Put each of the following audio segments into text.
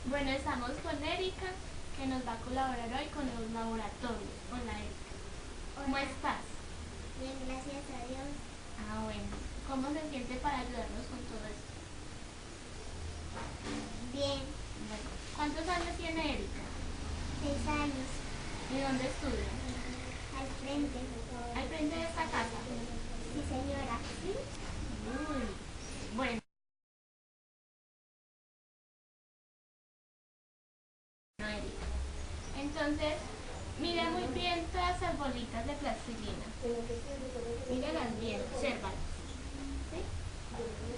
Bueno, estamos con Erika, que nos va a colaborar hoy con los laboratorios. Hola Erika. ¿Cómo estás? Bien, gracias a Dios. Bueno. ¿Cómo se siente para ayudarnos con todo esto? Bien, Bueno, ¿cuántos años tiene Erika? 6 años. ¿Y dónde estudia? Al frente. ¿Al frente de esta casa? Sí, señora. ¿Sí? Uy. Bueno, Erika. Entonces, mira muy bien todas esas bolitas de plastilina. Míralas bien, obsérvalas. ¿Sí?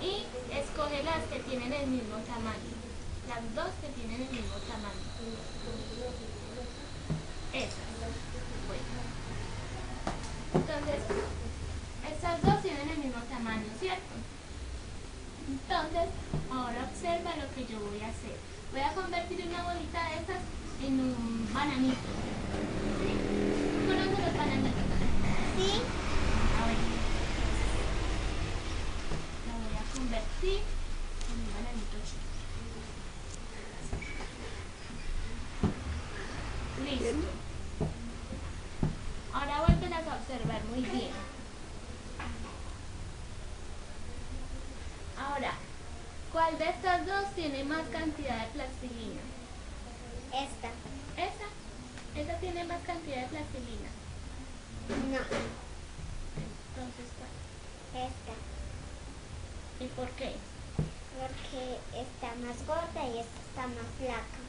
Y escoge las que tienen el mismo tamaño. Las dos que tienen el mismo tamaño. Esas. Bueno. Entonces, estas dos tienen el mismo tamaño, ¿cierto? Entonces, ahora observa lo que yo voy a hacer. Voy a convertir una bolita de estas en un bananito. ¿Sí? ¿Tú conoces los bananitos? Sí, A ver. La voy a convertir en un bananito chiquito. Listo. Ahora vuélvelas a observar muy bien. Ahora, ¿cuál de estas dos tiene más cantidad de plastilina? esta. Esa tiene más cantidad de plastilina. No, Entonces, ¿cuál? esta. ¿Y por qué? Porque está más gorda y esta está más flaca.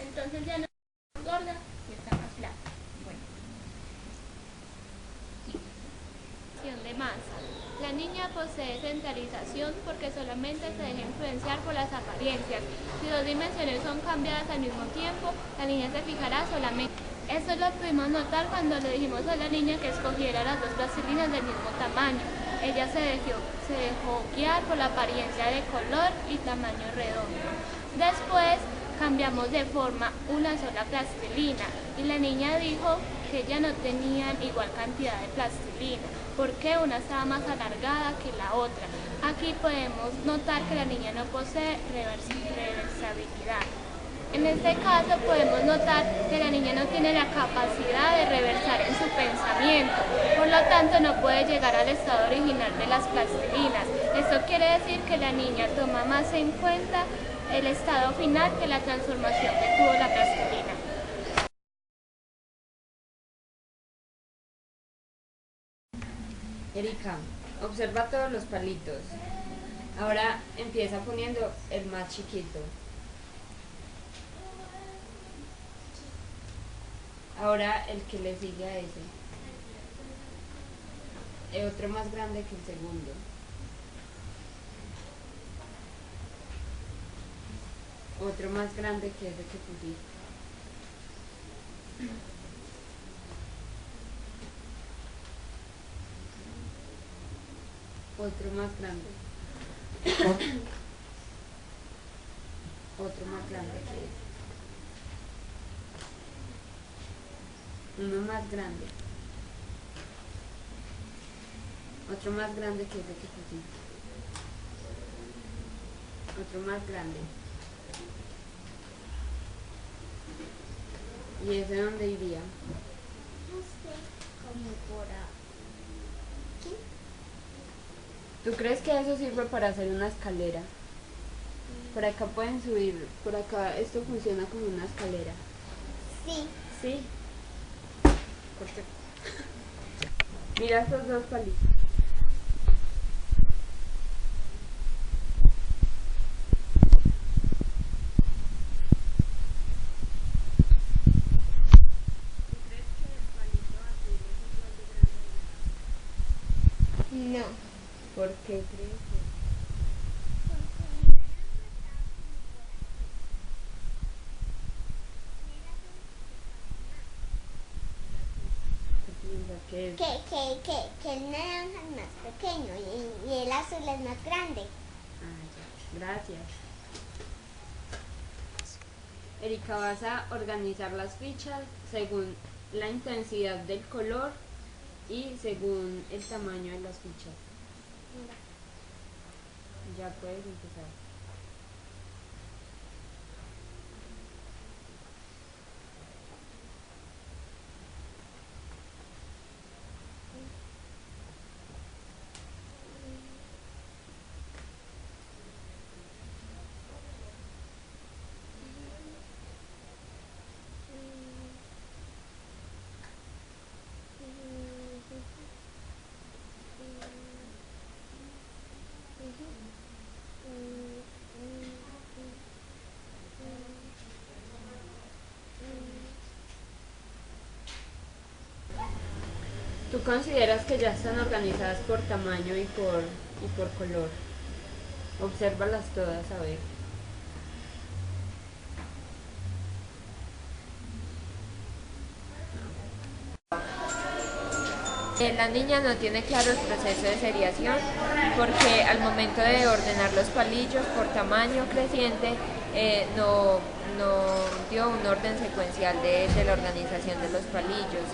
Entonces ya no es más gorda y está más flaca. Bueno. De masa. La niña posee centralización porque solamente se deja influenciar por las apariencias. Si dos dimensiones son cambiadas al mismo tiempo, la niña se fijará solamente. Esto lo pudimos notar cuando le dijimos a la niña que escogiera las dos plastilinas del mismo tamaño. Ella se dejó guiar por la apariencia de color y tamaño redondo. Después cambiamos de forma una sola plastilina y la niña dijo que ya no tenían igual cantidad de plastilina porque una estaba más alargada que la otra. Aquí podemos notar que la niña no posee reversibilidad. En este caso podemos notar que la niña no tiene la capacidad de reversar en su pensamiento, por lo tanto no puede llegar al estado original de las plastilinas. Esto quiere decir que la niña toma más en cuenta el estado final que la transformación que tuvo la plastilina. Erika, observa todos los palitos. Ahora empieza poniendo el más chiquito. Ahora el que le sigue a ese. El otro más grande que el segundo. Otro más grande que ese que pusiste. Otro más grande. Otro más grande que ese. Uno más grande. Otro más grande que ese que pusiste. Otro más grande. ¿Y ese dónde iría? No sé, como por aquí. ¿Tú crees que eso sirve para hacer una escalera? Por acá pueden subir, por acá esto funciona como una escalera. Sí, Sí. Porque mira estos dos palitos. no. ¿Por qué crees que piensas que es? Que el naranja es más pequeño y el azul es más grande. Ya. Gracias. Erika, vas a organizar las fichas según la intensidad del color y según el tamaño de las fichas. Ya puedes empezar. ¿Tú consideras que ya están organizadas por tamaño y por color? Obsérvalas todas, a ver. La niña no tiene claro el proceso de seriación porque al momento de ordenar los palillos por tamaño creciente no dio un orden secuencial de la organización de los palillos.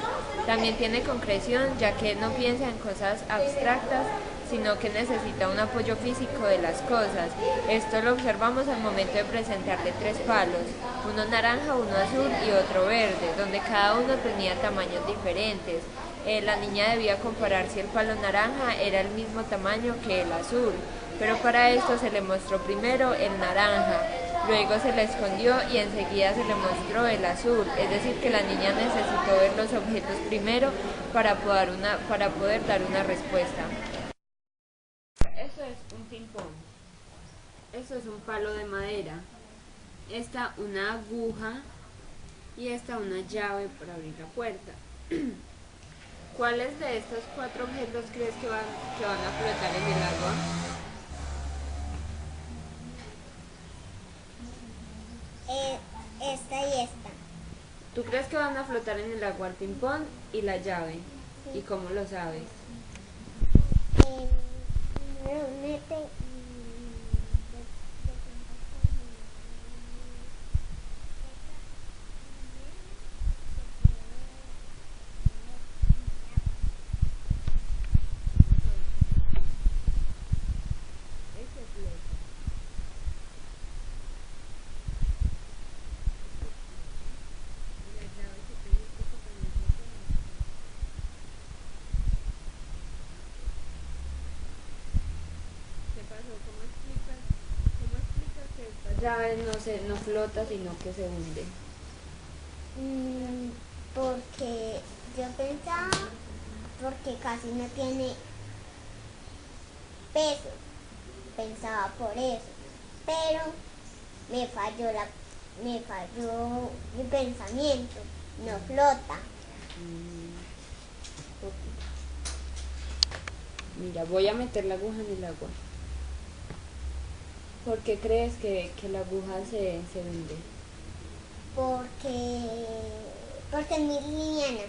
También tiene concreción ya que no piensa en cosas abstractas sino que necesita un apoyo físico de las cosas. Esto lo observamos al momento de presentarle 3 palos, uno naranja, uno azul y otro verde, donde cada uno tenía tamaños diferentes. La niña debía comparar si el palo naranja era el mismo tamaño que el azul, pero para esto se le mostró primero el naranja, luego se le escondió y enseguida se le mostró el azul, es decir que la niña necesitó ver los objetos primero para poder dar una respuesta. Eso es un ping-pong. Eso es un palo de madera. Esta una aguja y esta una llave para abrir la puerta. ¿Cuáles de estos 4 objetos crees que van a flotar en el agua? Esta y esta. ¿Tú crees que van a flotar en el agua el ping-pong y la llave? Sí. ¿Y cómo lo sabes? Mete Llave no flota, sino que se hunde. porque yo pensaba, porque casi no tiene peso, pensaba por eso, pero me falló mi pensamiento, no flota. Mira, voy a meter la aguja en el agua. ¿Por qué crees que la aguja se hunde? Porque es muy liviana.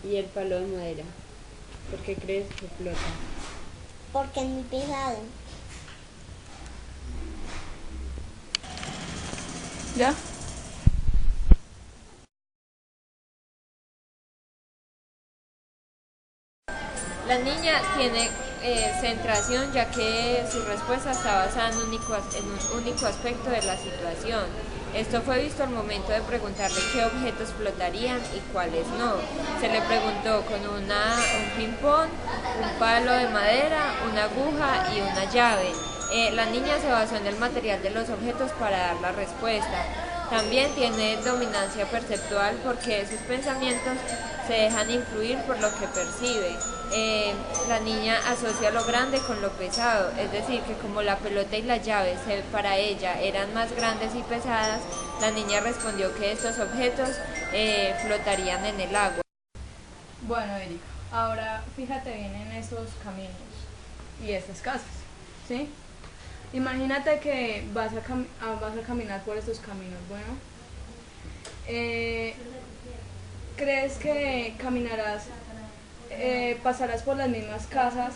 ¿Y el palo de madera? ¿Por qué crees que flota? Porque es muy pesado. ¿Ya? La niña tiene centración ya que su respuesta está basada en un único aspecto de la situación. Esto fue visto al momento de preguntarle qué objetos flotarían y cuáles no. Se le preguntó con un ping-pong, un palo de madera, una aguja y una llave. La niña se basó en el material de los objetos para dar la respuesta. También tiene dominancia perceptual porque sus pensamientos se dejan influir por lo que percibe. La niña asocia lo grande con lo pesado, es decir, que como la pelota y la llave para ella eran más grandes y pesadas, la niña respondió que estos objetos flotarían en el agua. Bueno, Erika, ahora fíjate bien en esos caminos y estas casas, ¿sí? Imagínate que vas a caminar por estos caminos, bueno. ¿Crees que pasarás por las mismas casas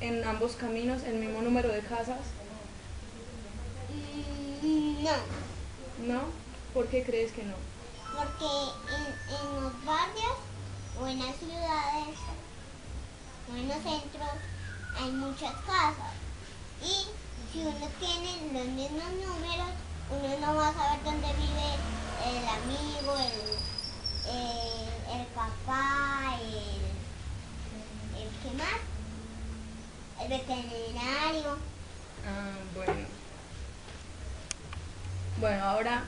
en ambos caminos, el mismo número de casas? No, ¿No? ¿Por qué crees que no? porque en los barrios o en las ciudades o en los centros hay muchas casas y si uno tiene los mismos números, uno no va a saber dónde vive el amigo, el papá, el ¿qué más? El veterinario. Bueno. Bueno, ahora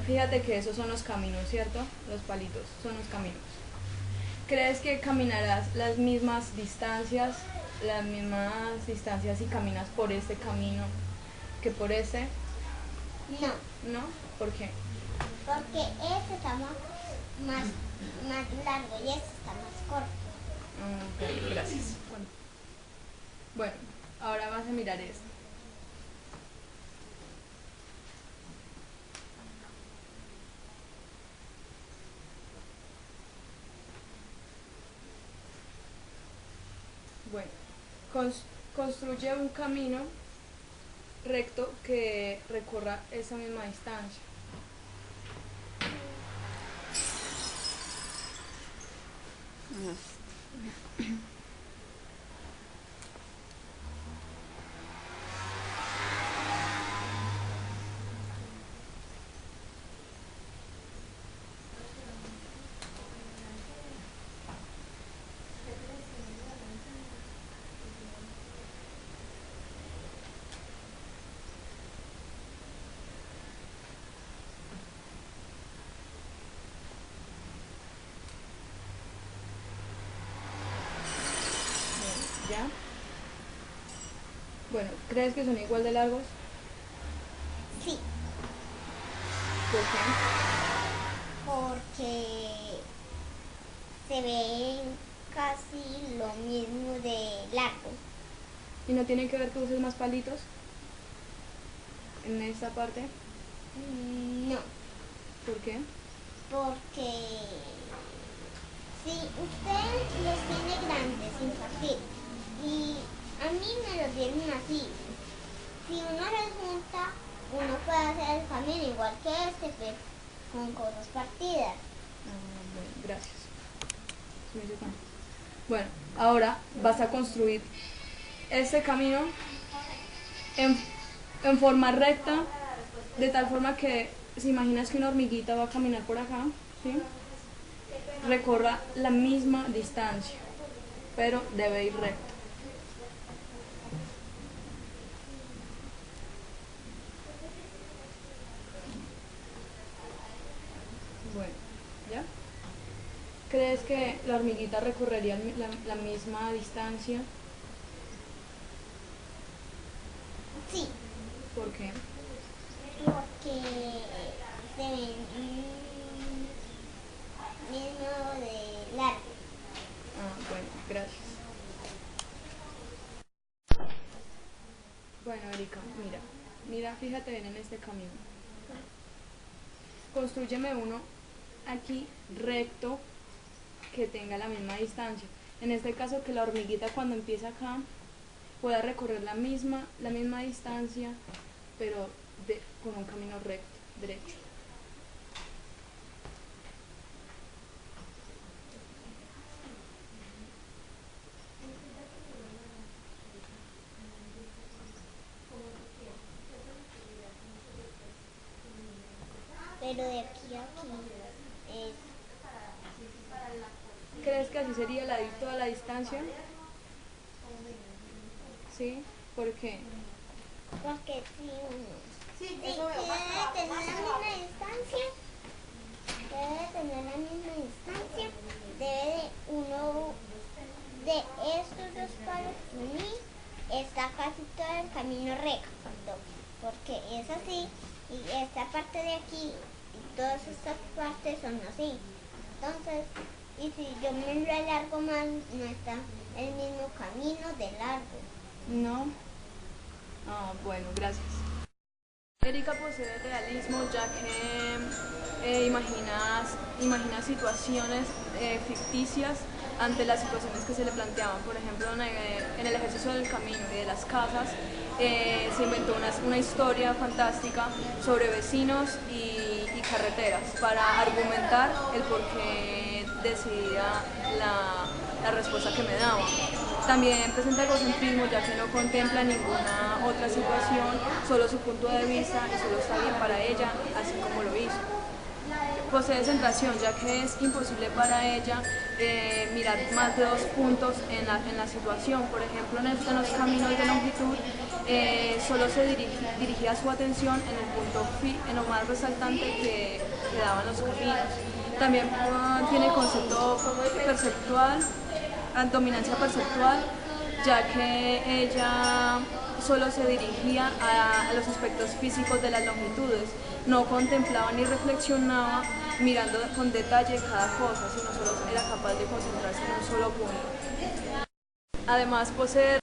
fíjate que esos son los caminos, ¿cierto? Los palitos son los caminos. ¿Crees que caminarás las mismas distancias si caminas por este camino que por este? No, ¿No? ¿Por qué? porque este está más más largo y este está más corto. Ok, gracias. Bueno, ahora vas a mirar esto. Bueno, construye un camino recto que recorra esa misma distancia. ¿Ya? Bueno, ¿crees que son igual de largos? Sí, ¿Por qué? porque se ve casi lo mismo de largo. ¿Y no tiene que ver que uses más palitos en esta parte? No, ¿Por qué? porque si usted los tiene grandes sin partir y a mí me los dieron así, si uno los junta, uno puede hacer el camino igual que este, pero con cosas partidas. Bueno, gracias. Sí me hizo cuenta. Bueno, ahora vas a construir este camino en forma recta, de tal forma que si imaginas que una hormiguita va a caminar por acá, ¿sí? Recorra la misma distancia, pero debe ir recto. Bueno, ¿ya? ¿Crees que la hormiguita recorrería la misma distancia? Sí, ¿Por qué? porque se ven mismo de largo. Bueno, gracias. Bueno, Erika, mira, fíjate bien en este camino. Constrúyeme uno aquí recto que tenga la misma distancia. En este caso que la hormiguita cuando empieza acá pueda recorrer la misma distancia, pero con un camino recto, derecho. Pero de aquí a aquí es ¿Crees que así sería toda la distancia? ¿Sí? ¿Por qué? porque si debe tener la misma distancia, debe de uno de estos dos palos unir, está casi todo el camino recto, porque es así, y esta parte de aquí y todas estas partes son así. Entonces, y si yo me lo alargo más, no está el mismo camino de largo. No. Bueno, gracias. Erika posee realismo ya que imagina situaciones ficticias ante las situaciones que se le planteaban. Por ejemplo, en el ejercicio del camino y de las casas se inventó una historia fantástica sobre vecinos y carreteras para argumentar el por qué decidía la respuesta que me daba. También presenta egocentrismo ya que no contempla ninguna otra situación, solo su punto de vista y solo está bien para ella, así como lo hizo. Posee centración ya que es imposible para ella mirar más de dos puntos en la situación. Por ejemplo, en los caminos de longitud solo se dirigía su atención en el punto en lo más resaltante que daban los caminos. También tiene concepto perceptual, dominancia perceptual, ya que ella solo se dirigía a los aspectos físicos de las longitudes, no contemplaba ni reflexionaba mirando con detalle cada cosa, sino solo era capaz de concentrarse en un solo punto. Además, posee...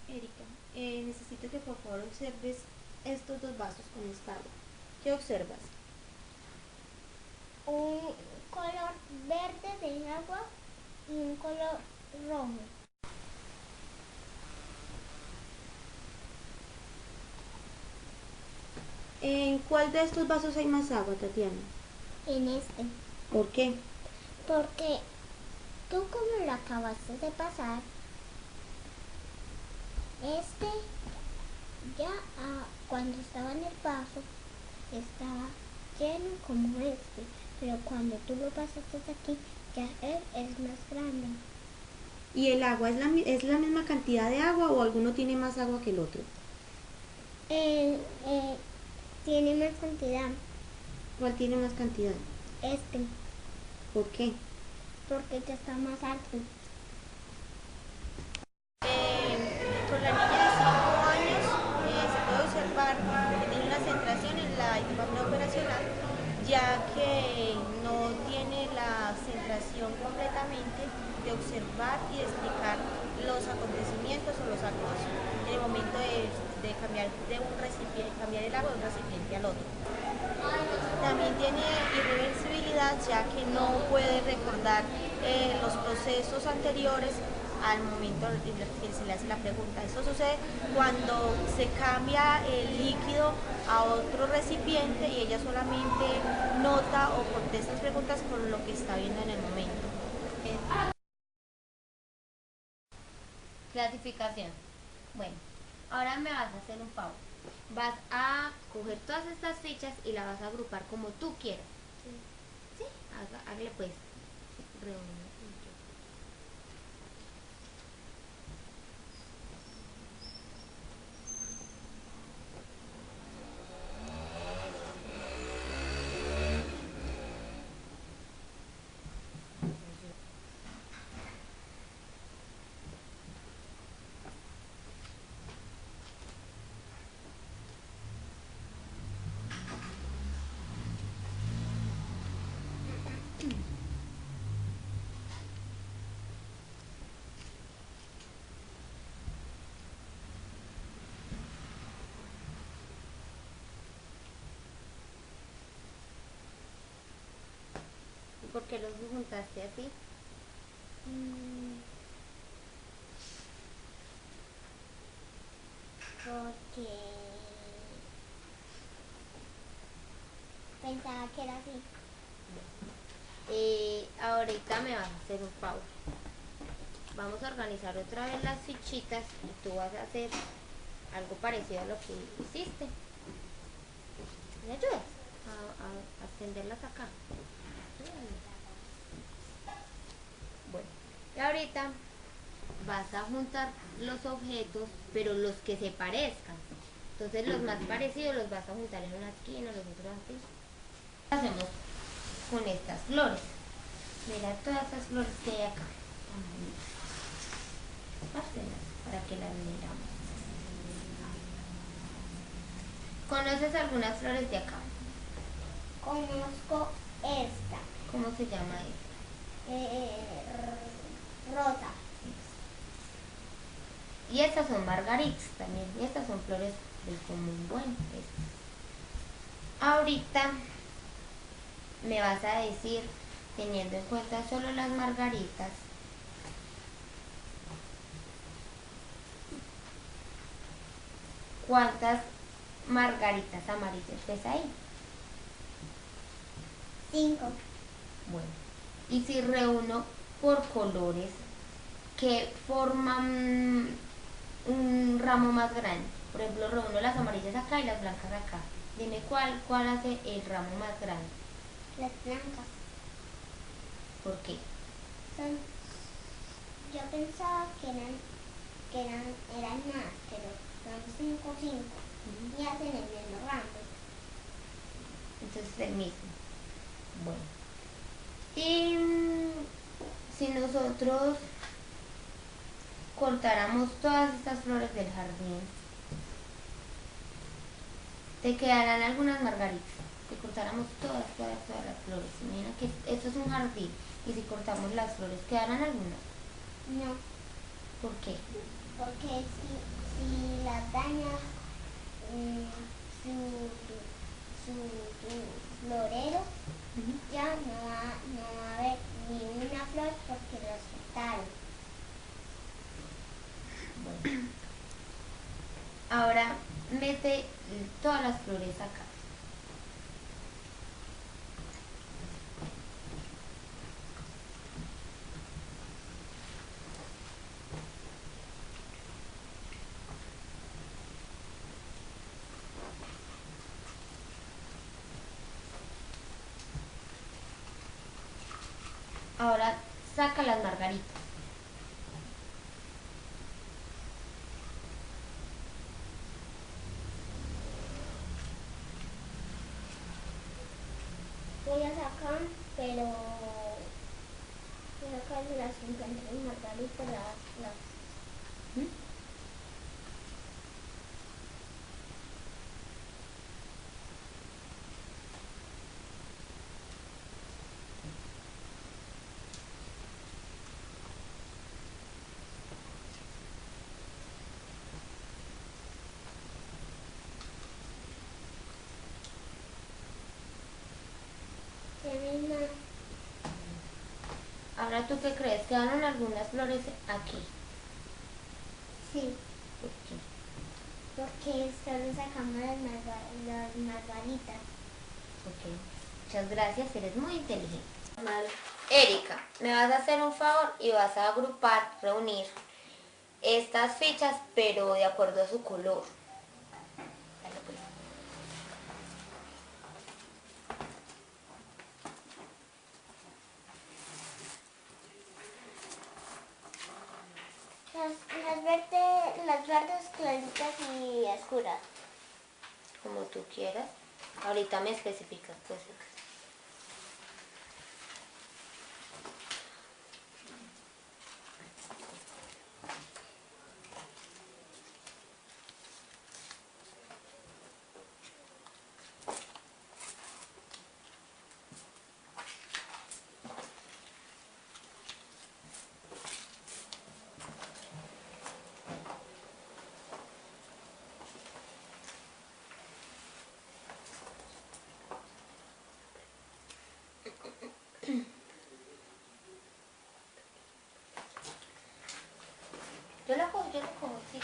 Erika, necesito que por favor observes estos dos vasos con esta agua. ¿Qué observas? Un color verde de agua y un color rojo. ¿En cuál de estos vasos hay más agua, Tatiana? En este. ¿Por qué? Porque tú como lo acabaste de pasar, este ya cuando estaba en el vaso estaba lleno como este, pero cuando tú lo pasaste aquí ya él es más grande. ¿Y el agua es la misma cantidad de agua o alguno tiene más agua que el otro? Tiene más cantidad ¿Cuál tiene más cantidad? este, ¿Por qué? porque ya está más alto. Con la niña de 5 años se puede observar que tiene una centración en la etapa preoperacional, ya que no tiene la centración completamente de observar y de explicar los acontecimientos o los actos en el momento de cambiar de un recipiente, cambiar el agua de un recipiente al otro. También tiene irreversibilidad, ya que no puede recordar los procesos anteriores al momento en el que se le hace la pregunta. Esto sucede cuando se cambia el líquido a otro recipiente y ella solamente nota o contesta las preguntas con lo que está viendo en el momento. Clasificación. Bueno, ahora me vas a hacer un favor. Vas a coger todas estas fichas y las vas a agrupar como tú quieras. Sí. Hágale pues. Reúne. ¿Por qué los juntaste así? Porque pensaba que era así. Ahorita me vas a hacer un favor. Vamos a organizar otra vez las fichitas y tú vas a hacer algo parecido a lo que hiciste. ¿Me ayudas a extenderlas acá? Bueno, y ahorita vas a juntar los objetos, pero los que se parezcan. Entonces los más parecidos los vas a juntar en una esquina, los otros así. Hacemos con estas flores. Mira todas estas flores que hay acá. Pásenlas para que las miramos. ¿Conoces algunas flores de acá? Conozco esta. ¿Cómo se llama esta? Rosa. Y estas son margaritas también. Y estas son flores del común. Bueno, ahorita me vas a decir, teniendo en cuenta solo las margaritas, ¿cuántas margaritas amarillas ves ahí? 5. Bueno, y si reúno por colores que forman un ramo más grande, por ejemplo, reúno las amarillas acá y las blancas acá, dime cuál hace el ramo más grande. Las blancas. ¿Por qué? Yo pensaba que eran más, pero son 5 y hacen el mismo ramo. Entonces el mismo. Bueno, y si nosotros cortáramos todas estas flores del jardín te quedarán algunas margaritas. Si cortáramos todas las flores, imagina que esto es un jardín y si cortamos las flores, ¿quedarán algunas? No, ¿Por qué? porque si las dañas su florero, ya no va a haber ni una flor porque las cortaron. Bueno. Ahora mete todas las flores acá. Ahora saca las margaritas. Voy a sacar, pero voy a sacar las 53 margaritas, las termina. Ahora, ¿tú qué crees? ¿Quedaron algunas flores aquí? Sí, ¿Por qué? porque solo sacamos las margaritas. Ok. Muchas gracias, eres muy inteligente. Erika, me vas a hacer un favor y vas a agrupar, reunir estas fichas, pero de acuerdo a su color. Dale, pues. Las verdes claritas y oscuras. Como tú quieras. Ahorita me especificas, pues. Yo la cojo, sí.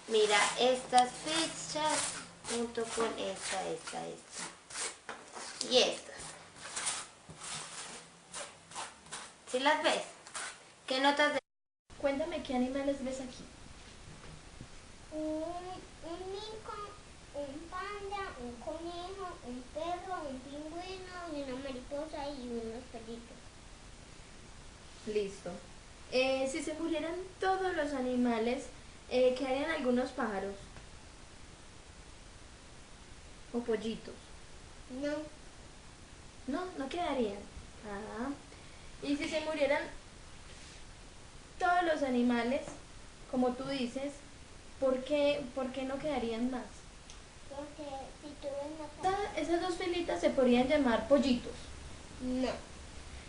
Mira, estas fichas junto con esta y estas. ¿Sí las ves? ¿Qué notas de...? Cuéntame qué animales ves aquí. Un mico, un panda, un conejo, un perro, un pingüino y una mariposa y unos perritos. Listo. Si se murieran todos los animales, ¿quedarían algunos pájaros? ¿O pollitos? No quedarían. Ah. Y si se murieran todos los animales, como tú dices, ¿por qué no quedarían más? Porque si tú ves Esas dos filitas se podrían llamar pollitos. no,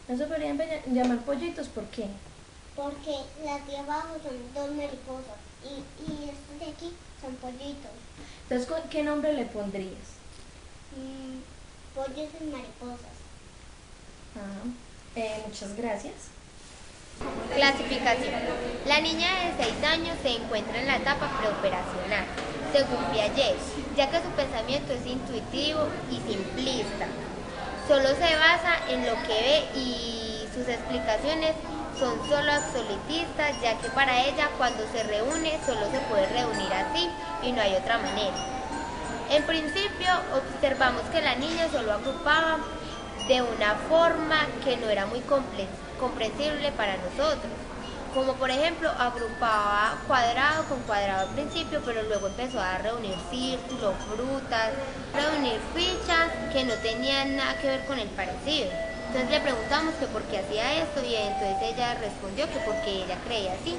No se podrían llamar pollitos, ¿por qué? porque las de abajo son dos mariposas y estos de aquí son pollitos. Entonces, ¿qué nombre le pondrías? Pollos y mariposas. Muchas gracias. Clasificación. La niña de 6 años se encuentra en la etapa preoperacional, según Piaget, ya que su pensamiento es intuitivo y simplista. Solo se basa en lo que ve y sus explicaciones son solo absolutistas, ya que para ella cuando se reúne solo se puede reunir así y no hay otra manera. En principio observamos que la niña solo agrupaba de una forma que no era muy comprensible para nosotros. Como por ejemplo, agrupaba cuadrado con cuadrado al principio, pero luego empezó a reunir círculos, frutas, reunir fichas que no tenían nada que ver con el parecido. Entonces le preguntamos que por qué hacía esto y entonces ella respondió que porque ella creía así.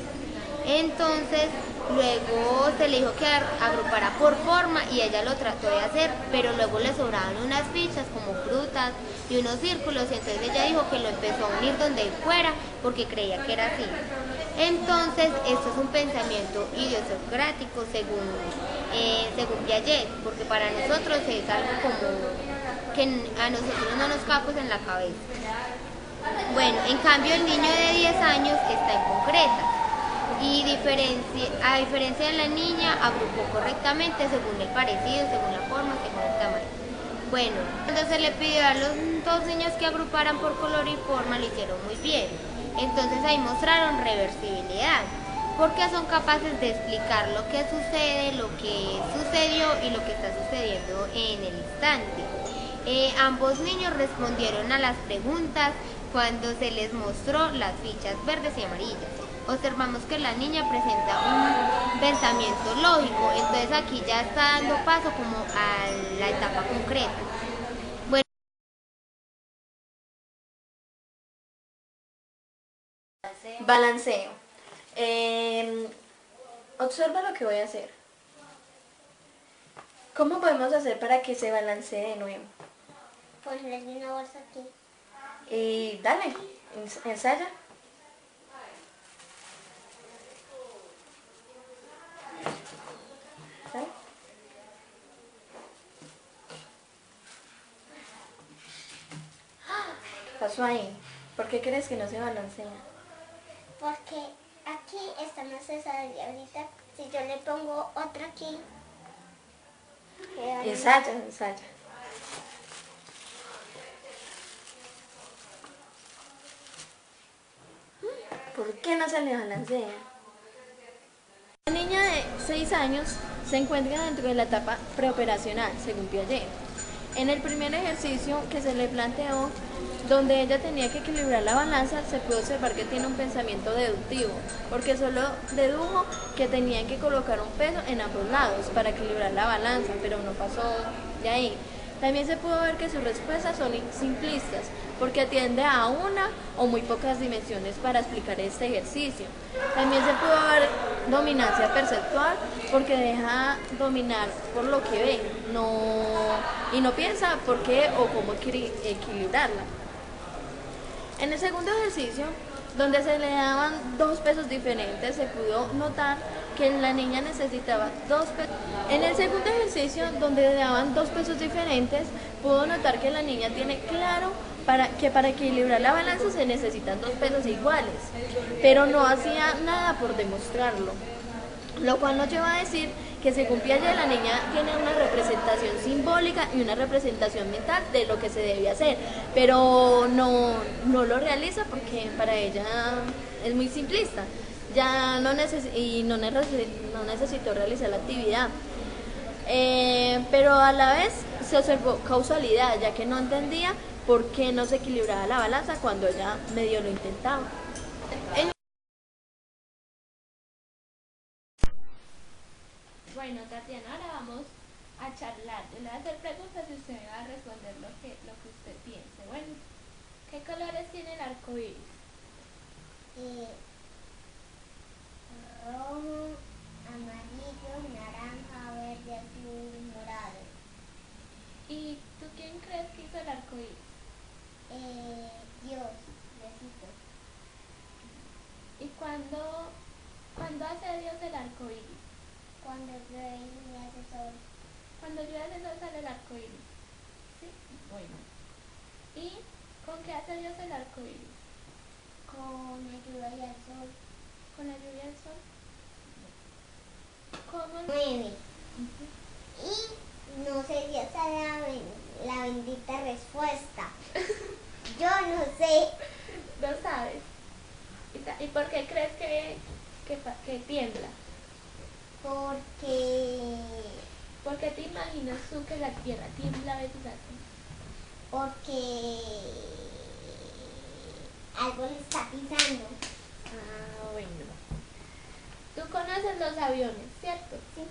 Entonces luego se le dijo que agrupara por forma y ella lo trató de hacer, pero luego le sobraban unas fichas como frutas y unos círculos y entonces ella dijo que lo empezó a unir donde fuera porque creía que era así. Entonces esto es un pensamiento idiosincrático según Piaget, porque para nosotros es algo como que a nosotros no nos capos en la cabeza. Bueno, en cambio el niño de 10 años está en concreta. Y a diferencia de la niña, agrupó correctamente según el parecido, según la forma, según el tamaño. Bueno, cuando se le pidió a los dos niños que agruparan por color y forma, lo hicieron muy bien. Entonces ahí mostraron reversibilidad, porque son capaces de explicar lo que sucede, lo que sucedió y lo que está sucediendo en el instante. Ambos niños respondieron a las preguntas cuando se les mostró las fichas verdes y amarillas. Observamos que la niña presenta un pensamiento lógico, entonces aquí ya está dando paso como a la etapa concreta. Bueno, balanceo. Observa lo que voy a hacer. ¿Cómo podemos hacer para que se balancee de nuevo? Ponerle una bolsa aquí. Y dale, ensaya. ¿Sale? Pasó ahí. ¿Por qué crees que no se balancea? Porque aquí está más pesada y ahorita si yo le pongo otra aquí. Ensaya, ensaya. ¿Por qué no se le balancea? La niña de 6 años se encuentra dentro de la etapa preoperacional, según Piaget. En el primer ejercicio que se le planteó, donde ella tenía que equilibrar la balanza, se pudo observar que tiene un pensamiento deductivo, porque solo dedujo que tenían que colocar un peso en ambos lados para equilibrar la balanza, pero no pasó de ahí. También se pudo ver que sus respuestas son simplistas, porque atiende a una o muy pocas dimensiones para explicar este ejercicio. También se pudo ver dominancia perceptual, porque deja dominar por lo que ve, y no piensa por qué o cómo equilibrarla. En el segundo ejercicio, donde se le daban dos pesos diferentes, se pudo notar que la niña necesitaba 2 pesos. En el segundo ejercicio, donde le daban 2 pesos diferentes, pudo notar que la niña tiene claro que para equilibrar la balanza se necesitan 2 pesos iguales, pero no hacía nada por demostrarlo. Lo cual nos lleva a decir que según Piaget la niña tiene una representación simbólica y una representación mental de lo que se debe hacer, pero no lo realiza porque para ella es muy simplista, ya no necesitó realizar la actividad. Pero a la vez se observó causalidad, ya que no entendía por qué no se equilibraba la balanza cuando ella medio lo intentaba. Bueno, Tatiana, ahora vamos a charlar. Yo le voy a hacer preguntas y usted me va a responder lo que usted piense. Bueno, ¿qué colores tiene el arco iris? Rojo, amarillo, naranja, verde, azul, morado. ¿Y tú quién crees que hizo el arco iris? Dios, Diosito. ¿Y cuándo hace Dios el arco iris? Cuando llueve y hace sol. Cuando llueve hace sol sale el arco iris. ¿Sí? Bueno. ¿Y con qué hace Dios el arco iris? Con la lluvia y el sol. ¿Con la lluvia y el sol? ¿Cómo? 9. Y no sé si esa es la bendita respuesta. Yo no sé. ¿Lo sabes? ¿Y por qué crees que tiembla? Porque ¿Por qué te imaginas tú que la tierra tiembla a veces así? Porque algo le está pisando. Ah, bueno. Tú conoces los aviones, ¿cierto? Sí,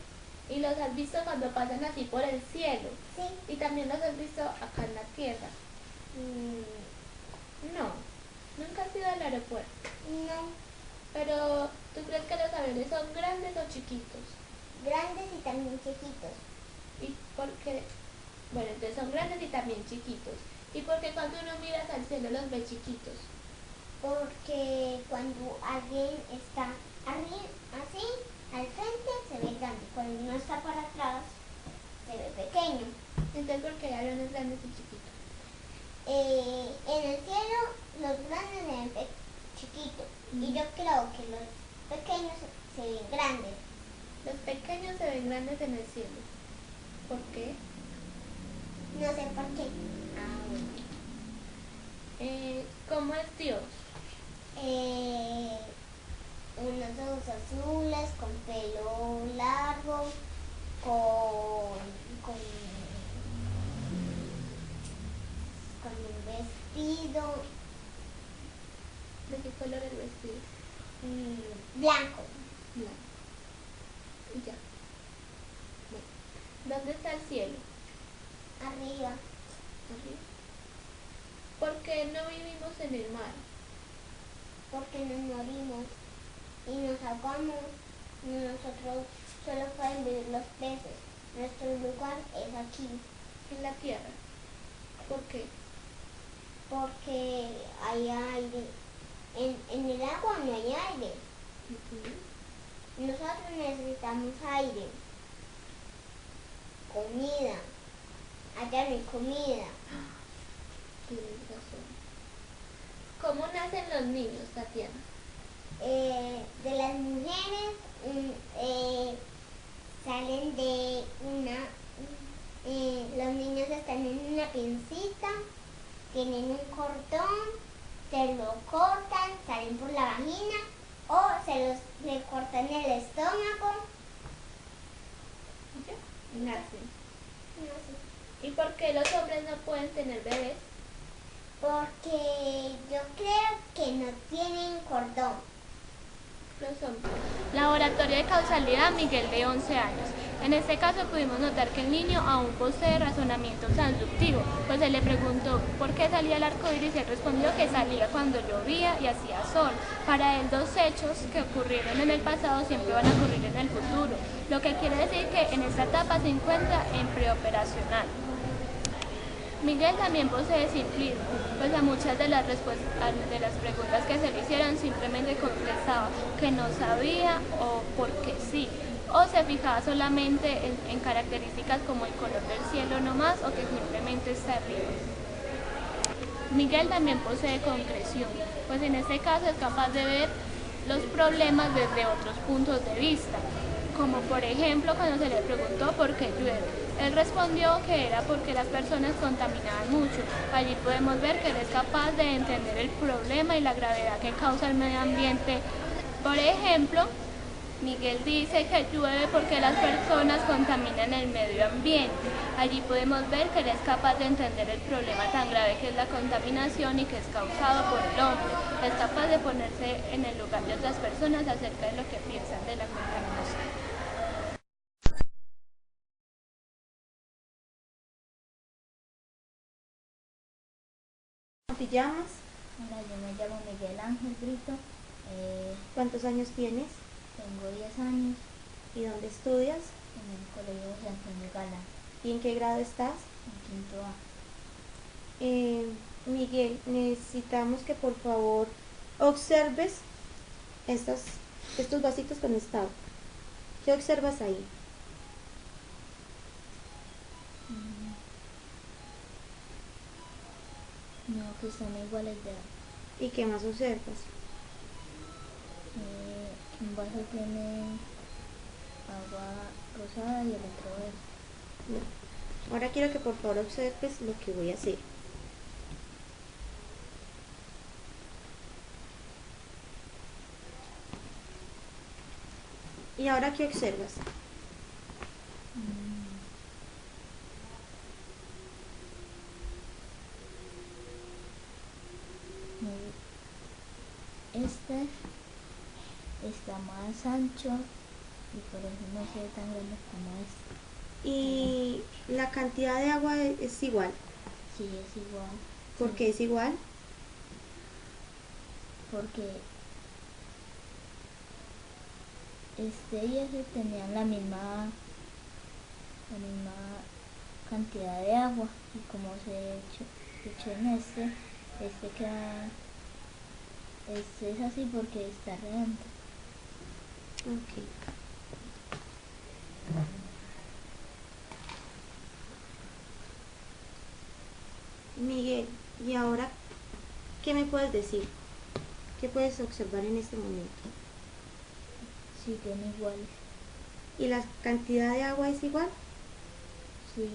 Y los has visto cuando pasan así por el cielo. sí. Y también los has visto acá en la tierra. No, nunca has ido al aeropuerto. No, Pero, ¿tú crees que los aviones son grandes o chiquitos? grandes y también chiquitos. ¿Y por qué? Bueno, entonces son grandes y también chiquitos. ¿Y por qué cuando uno mira al cielo los ve chiquitos? Porque cuando alguien está arriba, así, al frente, se ve grande. Cuando uno está para atrás, se ve pequeño. Entonces, ¿por qué hay aviones grandes y chiquitos? En el cielo, los grandes se ven chiquitos. Y yo creo que los pequeños se ven grandes. Los pequeños se ven grandes en el cielo. ¿Por qué? No sé por qué. Ah, bueno. ¿Cómo es Dios? Unos ojos azules, con pelo largo, con un vestido ¿De qué color el vestido? blanco. Blanco. Y ya. Bueno. ¿Dónde está el cielo? Arriba, Arriba. ¿Por qué no vivimos en el mar? porque nos morimos y nos ahogamos. Nosotros solo pueden vivir los peces. Nuestro lugar es aquí, En la tierra. ¿Por qué? porque hay aire. En el agua no hay aire. Nosotros necesitamos aire, comida. Allá no hay comida. Tienes razón. ¿Cómo nacen los niños, Tatiana? De las mujeres salen de los niños están en una pincita, tienen un cordón, se lo cortan, salen por la vagina o le cortan el estómago. ¿Y ya? Nacen. No sé. ¿Y por qué los hombres no pueden tener bebés? Porque yo creo que no tienen cordón. Los hombres. Laboratorio de causalidad Miguel de 11 años. En este caso pudimos notar que el niño aún posee razonamiento transductivo, pues se le preguntó por qué salía el arco iris y él respondió que salía cuando llovía y hacía sol. Para él, dos hechos que ocurrieron en el pasado siempre van a ocurrir en el futuro, lo que quiere decir que en esta etapa se encuentra en preoperacional. Miguel también posee simplismo, pues a muchas de las preguntas que se le hicieron simplemente contestaba que no sabía o porque sí, o se fijaba solamente en características como el color del cielo nomás o que simplemente está arriba. Miguel también posee concreción, pues en este caso es capaz de ver los problemas desde otros puntos de vista, como por ejemplo cuando se le preguntó por qué llueve. Él respondió que era porque las personas contaminaban mucho. Allí podemos ver que él es capaz de entender el problema y la gravedad que causa el medio ambiente. Por ejemplo, Miguel dice que llueve porque las personas contaminan el medio ambiente. Allí podemos ver que él es capaz de entender el problema tan grave que es la contaminación y que es causado por el hombre. Es capaz de ponerse en el lugar de otras personas acerca de lo que piensan de la contaminación. ¿Cómo te llamas? Hola, yo me llamo Miguel Ángel Brito, ¿Cuántos años tienes? tengo 10 años ¿Y dónde estudias? en el colegio José Antonio Gala, ¿Y en qué grado estás? en quinto A. Miguel, necesitamos que por favor observes estos vasitos con esta agua. ¿Qué observas ahí? No, que están iguales de agua. ¿Y qué más observas? Un vaso tiene agua rosada y el otro verde. Bueno, ahora quiero que por favor observes lo que voy a hacer. ¿Y ahora qué observas? este está más ancho y por eso no se ve tan grande como este. ¿Y la cantidad de agua es igual? Sí, es igual. ¿Por qué es igual? Porque este y ese tenían la misma cantidad de agua, y como se echó en este queda, este es así porque está redondo. Ok. Miguel, ¿y ahora qué me puedes decir? ¿Qué puedes observar en este momento? Siguen iguales. ¿Y la cantidad de agua es igual? Sí,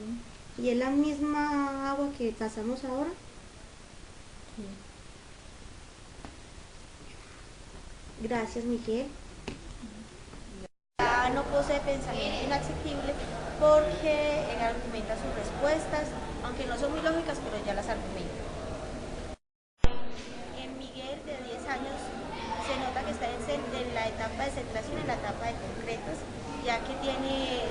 ¿Y es la misma agua que pasamos ahora? sí. Gracias, Miguel. No posee pensamiento inaccesible porque él argumenta sus respuestas, aunque no son muy lógicas, pero ya las argumenta. En Miguel, de 10 años, se nota que está en la etapa de centración, en la etapa de concretas, ya que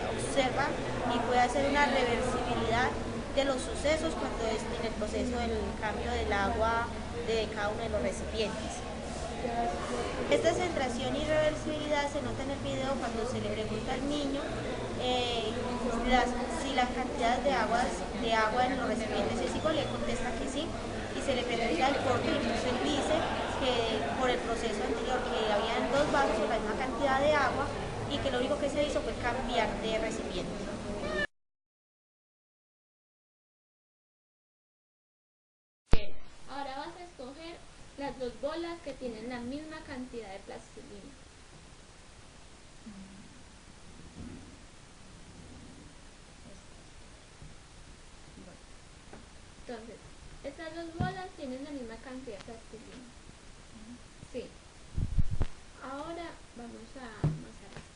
observa y puede hacer una reversibilidad de los sucesos cuando es en el proceso del cambio del agua de cada uno de los recipientes. Esta centración y reversibilidad se nota en el video cuando se le pregunta al niño si la cantidad de agua en los recipientes es igual, y él contesta que sí, y se le pregunta el por qué. Entonces él dice que por el proceso anterior que habían dos vasos con la misma cantidad de agua y que lo único que se hizo fue cambiar de recipiente. Ahora vas a escoger las dos bolas que tienen la misma cantidad de plastilina. Entonces, estas dos bolas tienen la misma cantidad de plastilina. Sí. Ahora vamos a amasar esto.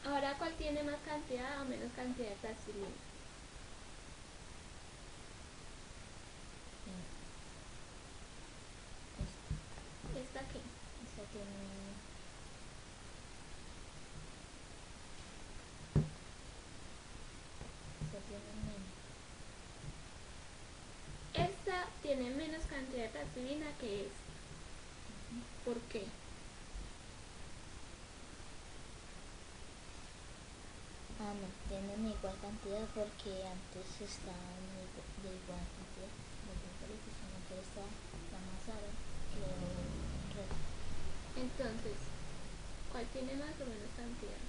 Ahora, ¿cuál tiene más cantidad o menos cantidad de plastilina? ¿Esta qué? Esta tiene menos. Esta tiene menos cantidad de plastilina que esta. ¿Por qué? Ah, no, tienen igual cantidad porque antes estaban de igual cantidad. Sino que esta la amasaron, quedó recta. Entonces, ¿cuál tiene más o menos cantidad?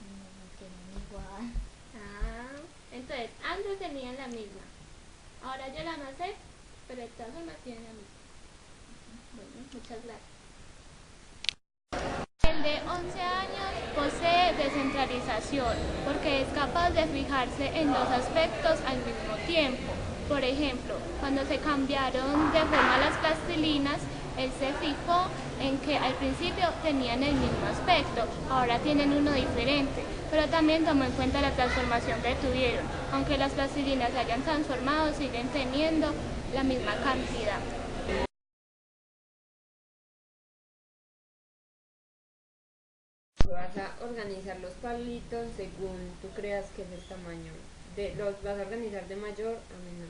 No tienen igual. Ah, entonces, antes tenían la misma. Ahora yo la amasé, pero de todas formas tienen la misma. Bueno, muchas gracias. El de 11 años posee descentralización porque es capaz de fijarse en dos aspectos al mismo tiempo. Por ejemplo, cuando se cambiaron de forma las plastilinas, él se fijó en que al principio tenían el mismo aspecto, ahora tienen uno diferente, pero también tomó en cuenta la transformación que tuvieron. Aunque las plastilinas se hayan transformado, siguen teniendo la misma cantidad. Vas a organizar los palitos según tú creas que es el tamaño. Los vas a organizar de mayor a menor.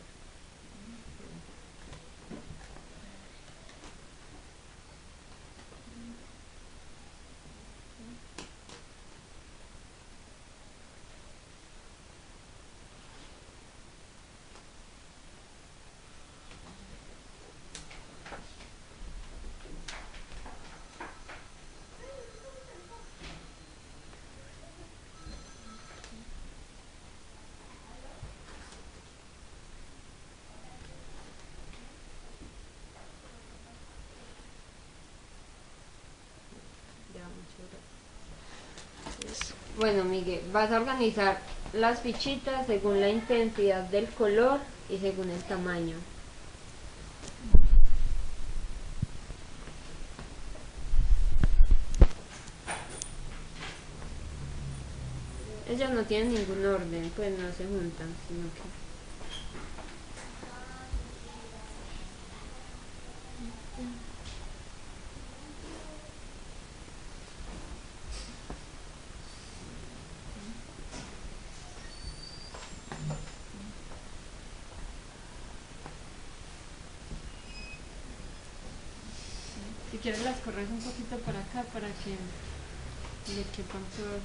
Bueno, Miguel, vas a organizar las fichitas según la intensidad del color y según el tamaño. Ellas no tienen ningún orden, pues no se juntan, sino que... Si quieres las corres un poquito para acá para que le quepan todas.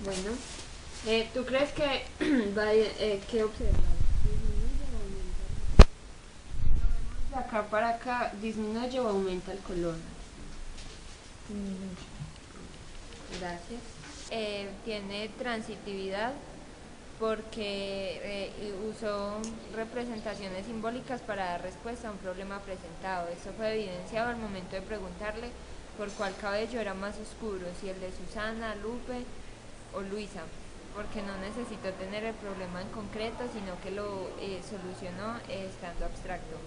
Bueno, ¿tú crees que qué observas? ¿Disminuye o aumenta? De acá para acá, ¿disminuye o aumenta el color? Disminuye. Gracias. Tiene transitividad porque usó representaciones simbólicas para dar respuesta a un problema presentado. Esto fue evidenciado al momento de preguntarle por cuál cabello era más oscuro, si el de Susana, Lupe o Luisa, porque no necesitó tener el problema en concreto, sino que lo solucionó estando abstracto.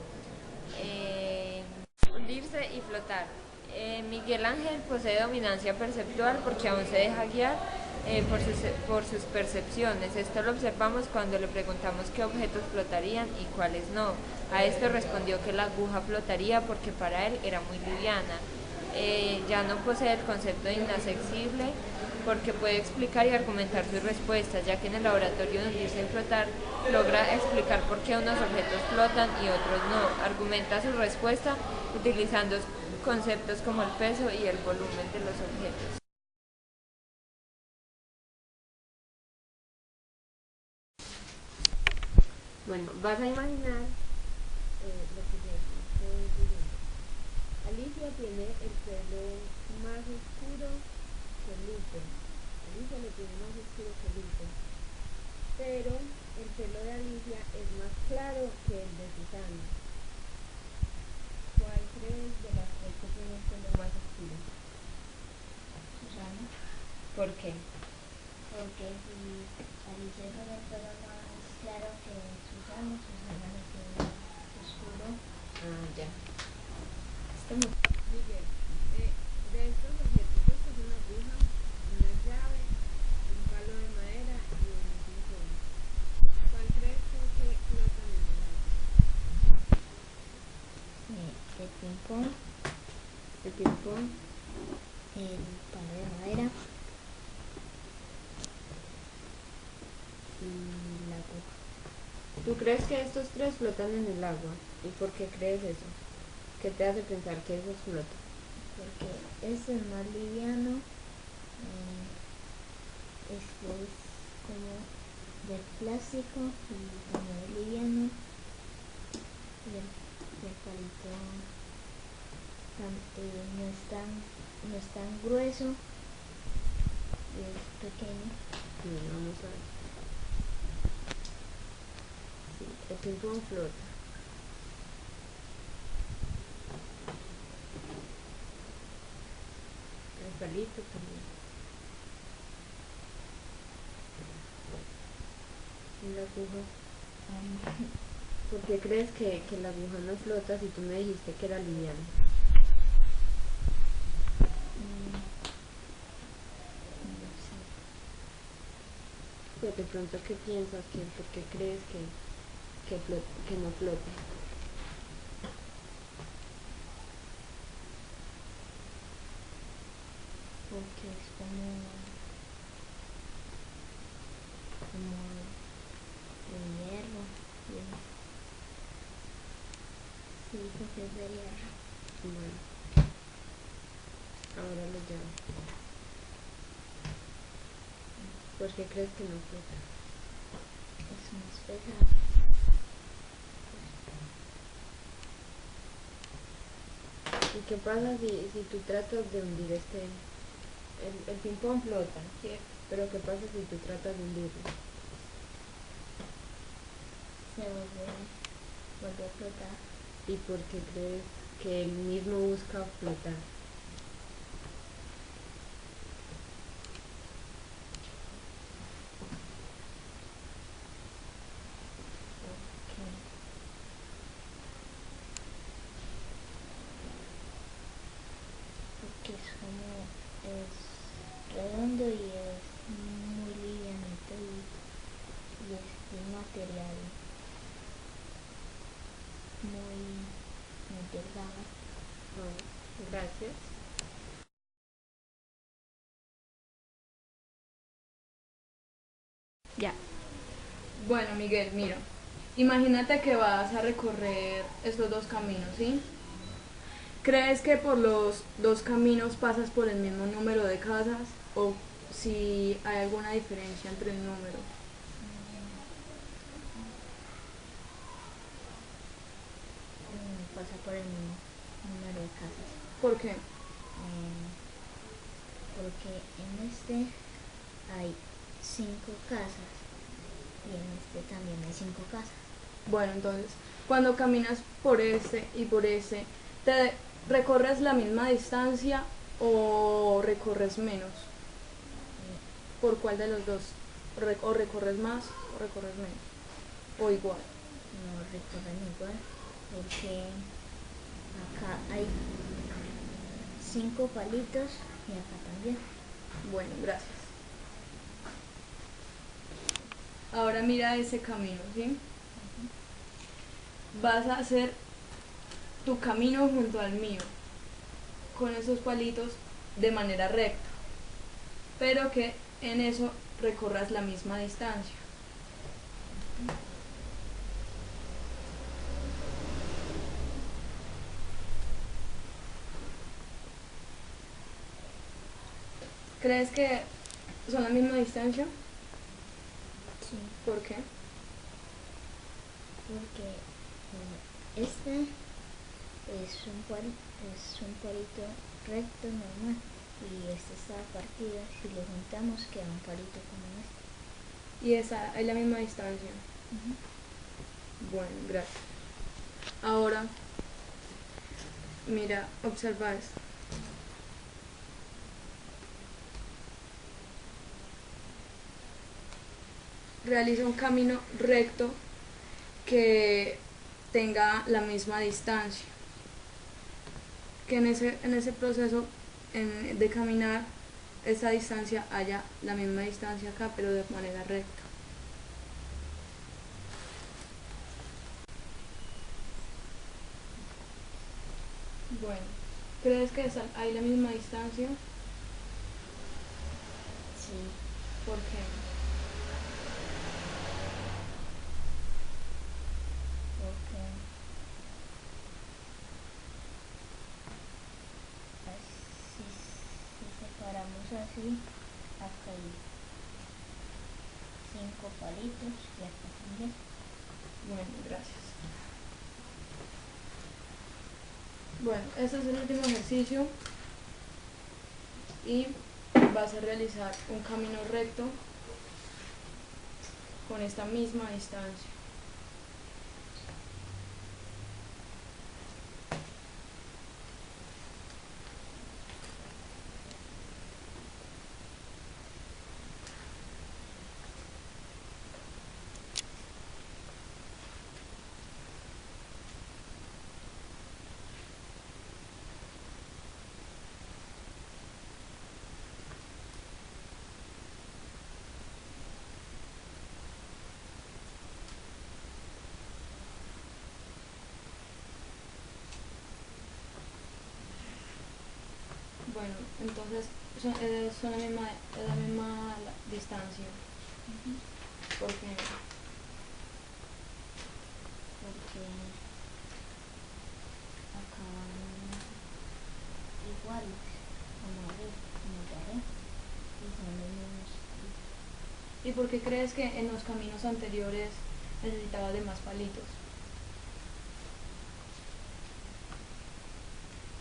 Hundirse y flotar. Miguel Ángel posee dominancia perceptual porque aún se deja guiar por sus percepciones. Esto lo observamos cuando le preguntamos qué objetos flotarían y cuáles no. A esto respondió que la aguja flotaría porque para él era muy liviana. Ya no posee el concepto de inaccesible porque puede explicar y argumentar sus respuestas, ya que en el laboratorio de hundirse y flotar logra explicar por qué unos objetos flotan y otros no. Argumenta su respuesta utilizando conceptos como el peso y el volumen de los objetos. Bueno, vas a imaginar lo que yo estoy diciendo. Alicia tiene el pelo más oscuro que Lupe. Alicia lo tiene más oscuro que Lupe. Pero el pelo de Alicia es más claro que el de Susana. ¿Cuál crees de las tres que tiene el pelo más oscuro? Susana, ¿Por qué? porque si Alicia tiene el pelo más claro que Susana, Susana lo tiene oscuro. Ah, ya. Miguel, de estos objetos, esto es una aguja, una llave, un palo de madera y un pincel. ¿Cuál crees tú que flota en el agua? El ping-pong, El ping-pong, el palo de madera y la aguja. ¿tú crees que estos tres flotan en el agua? ¿Y por qué crees eso? ¿Qué te hace pensar que esos flotan? Porque este es más liviano, este es como de plástico y también es liviano y el palito no es tan grueso y es pequeño. Vamos a ver. Sí, el ping-pong flota. El palito también. ¿Y la aguja? ¿Por qué crees que la aguja no flota si tú me dijiste que era liviana? No sé, Pues de pronto, ¿qué piensas? ¿Por qué crees que no flota? porque es como de hierro. Sí, porque es de hierro. Bueno, ahora lo llamo. ¿Por qué crees que no flota? Es más pesado. ¿Y qué pasa si tú tratas de hundir el ping-pong flota, ¿sí? Pero ¿qué pasa si tú tratas de hundirlo? Se vuelve a flotar. ¿Y por qué crees que él mismo busca flotar? Porque es como, es redondo y es muy livianito y es un material muy delgado. Oh, gracias. Ya. Bueno, Miguel, mira. Imagínate que vas a recorrer estos dos caminos, ¿sí? ¿Crees que por los dos caminos pasas por el mismo número de casas o si hay alguna diferencia entre el número? Pasa por el mismo número de casas. ¿Por qué? Porque en este hay 5 casas y en este también hay 5 casas. Bueno, entonces, cuando caminas por este y por ese, ¿te recorres la misma distancia o recorres menos? ¿Por cuál de los dos? ¿O recorres más o recorres menos? ¿O igual? No recorren igual porque acá hay 5 palitos y acá también. Bueno, gracias. Ahora mira ese camino, ¿sí? Vas a hacer tu camino junto al mío, con esos palitos de manera recta, pero que en eso recorras la misma distancia. ¿Crees que son la misma distancia? Sí. ¿Por qué? Porque este es un palito recto normal y este está partido. Si lo juntamos queda un palito como este. Y esa es la misma distancia. Bueno, gracias. Ahora, mira, observa esto. Realiza un camino recto que tenga la misma distancia. Que en ese proceso de caminar, esa distancia haya la misma distancia acá, pero de manera recta. Bueno, ¿crees que hay la misma distancia? Sí. ¿Por qué? Porque si separamos así, acá hay 5 palitos y acá también. Bueno, gracias. Bueno, este es el último ejercicio y vas a realizar un camino recto con esta misma distancia. Bueno, entonces son la misma distancia. ¿Por qué? Porque acá van iguales, como de arriba, y son los mismos. ¿Y por qué crees que en los caminos anteriores necesitabas de más palitos?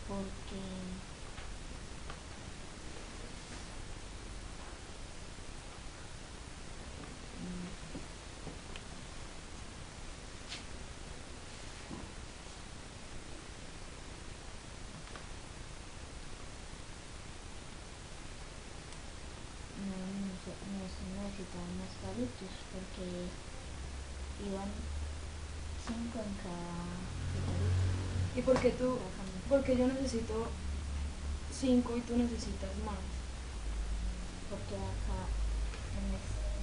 Porque sí necesitaban más palitos porque iban 5 en cada palito. ¿Y por qué yo necesito 5 y tú necesitas más? Porque acá,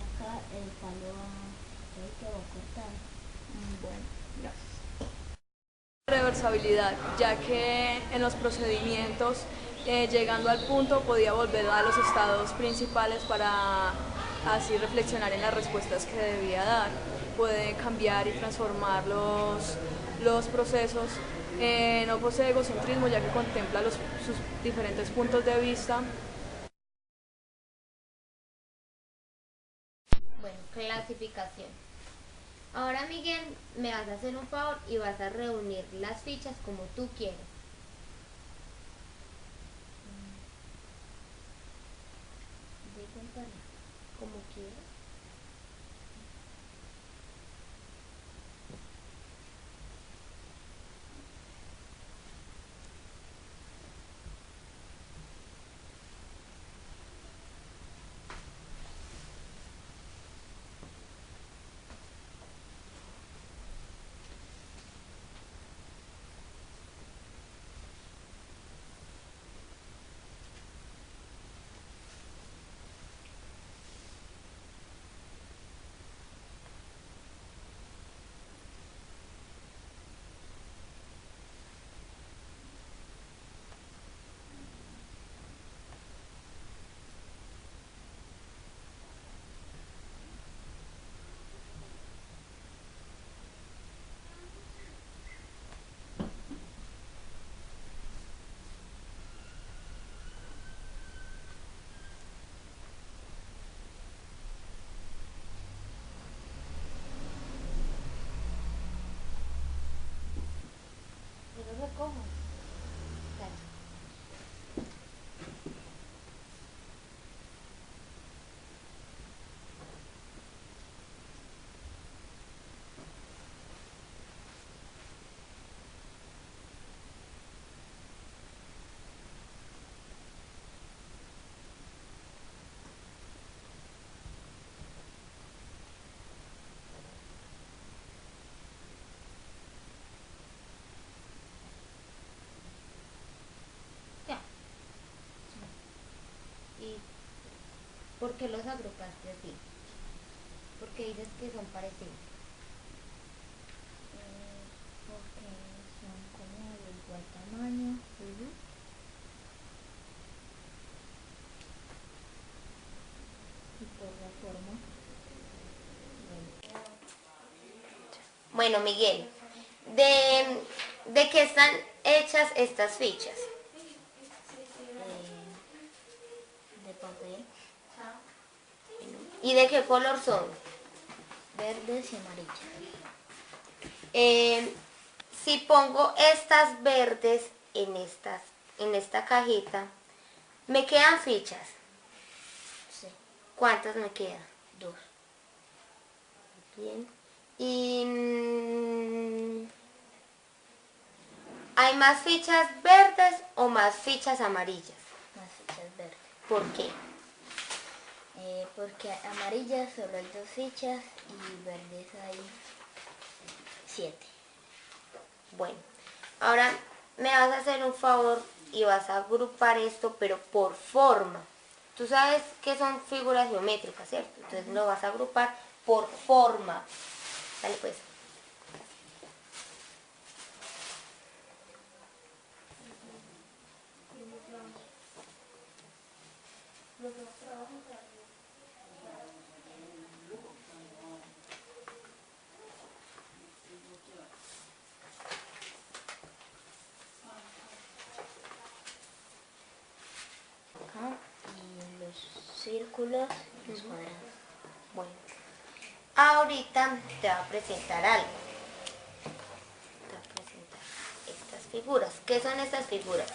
acá el palo ahí te va a cortar. Bueno, gracias. Reversibilidad, ya que en los procedimientos, llegando al punto, podía volver a los estados principales para así reflexionar en las respuestas que debía dar. Puede cambiar y transformar los procesos. No posee egocentrismo, ya que contempla sus diferentes puntos de vista. Bueno, clasificación. Ahora, Miguel, me vas a hacer un favor y vas a reunir las fichas como tú quieras. ¿De contar? Como quieras. Yo lo recojo. Dale. Ya. ¿Y por qué los agrupaste así? Porque dices que son parecidos. Porque son como de igual tamaño. Y por la forma. Bueno, Miguel, ¿de qué están hechas estas fichas? De papel, ¿Y de qué color son? verdes y amarillos. Si pongo estas verdes en esta cajita, ¿me quedan fichas? Sí, ¿Cuántas me quedan? 2. Bien. Y ¿hay más fichas verdes o más fichas amarillas? Más fichas verdes. ¿Por qué? Porque amarillas solo hay 2 fichas y verdes hay 7. Bueno, ahora me vas a hacer un favor y vas a agrupar esto, pero por forma. Tú sabes que son figuras geométricas, ¿cierto? Entonces lo vas a agrupar por forma. Dale pues. Acá y los círculos, los cuadrados. Bueno, ahorita te va a presentar algo. Te va a presentar estas figuras. ¿Qué son estas figuras?